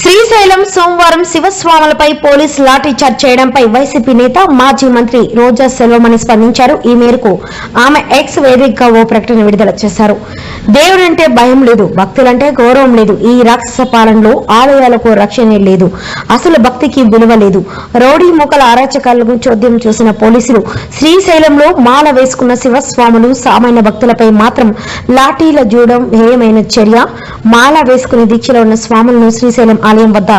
శ్రీశైలం సోమవారం శివస్వాములపై police lathi charge చేయడంపై YCP నేత మాజీ మంత్రి రోజా సెల్వమణి స్పందించారు. ఈ మేరకు ఆమె ఎక్స్ వేదికగా ఓ ప్రకటన విడుదల చేశారు. దేవుడంటే భయం లేదు, భక్తులంటే గౌరవం లేదు. ఈ రాక్షస పాలనలో ఆలయాలకు రక్షణ లేదు, అసలు భక్తికి విలువ లేదు. రౌడీ మూకల అరాచకాలను చోద్యం చూసిన పోలీసులు శ్రీశైలంలో మాల వేసుకున్న శివస్వాములు సామాన్య భక్తులపై మాత్రం లాఠీల జూడం హేయమైన చర్య. మాల వేసుకుని దీక్షలో ఉన్న స్వాములను శ్రీశైలం ఆలయం వద్ద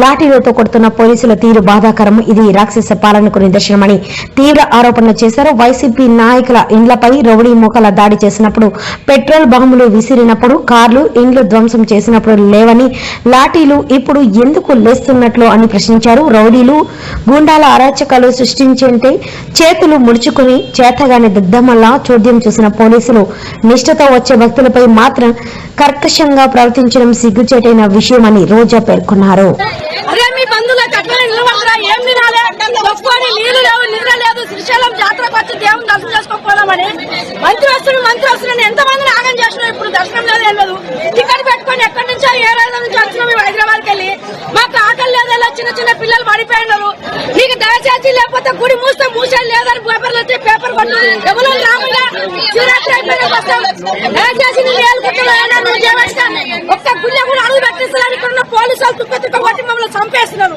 లాఠీలతో కొడుతున్న పోలీసుల తీరు బాధాకరం. ఇది రాక్షస పాలనకు నిదర్శనమని తీవ్ర ఆరోపణలు చేశారు. వైసీపీ నాయకుల ఇండ్లపై రౌడీ మూకల దాడి చేసినప్పుడు, పెట్రోల్ బాంబులు విసిరినప్పుడు, కార్లు ఇండ్లు ధ్వంసం చేసినప్పుడు లేవని లాఠీలు ఇప్పుడు ఎందుకు లేస్తున్నట్లు అని ప్రశ్నించారు. రౌడీలు గూండాల అరాచకాలు సృష్టించే చేతులు ముడుచుకుని చేతగానే దద్దమల్లా చోద్యం చూసిన పోలీసులు నిష్ఠతో వచ్చే భక్తులపై మాత్రం కర్కశంగా ప్రవర్తించడం సిగ్గుచేటైన విషయమని రోజా పేర్కొన్నారు. శ్రీశైలం జాతరకు వచ్చి దేవుని దర్శనం చేసుకోకపోదామని మంత్రి వస్తున్నాను ఎంతమంది నాగం చేసినాం. ఇప్పుడు దర్శనం లేదు, ఏం లేదు. టికెట్ పెట్టుకుని ఎక్కడి నుంచో ఏ రోజు నుంచి వచ్చినాం మేము హైదరాబాద్కి వెళ్ళి. మాకు ఆకలి లేదలా, చిన్న చిన్న పిల్లలు పడిపోయినారు. నీకు దయచేసి లేకపోతే గుడి మూసేది లేదని పేపర్లు వచ్చి పేపర్ కొట్టు ఎవరు రాముగా శివరాత్రి అయిపోయినా దయచేసి ఒక్క గుళ్ళ కూడా అడుగు పెట్టిస్తున్నారు. ఇక్కడ ఉన్న పోలీసులు తుక్క కొట్టి మమ్మల్ని చంపేస్తున్నారు.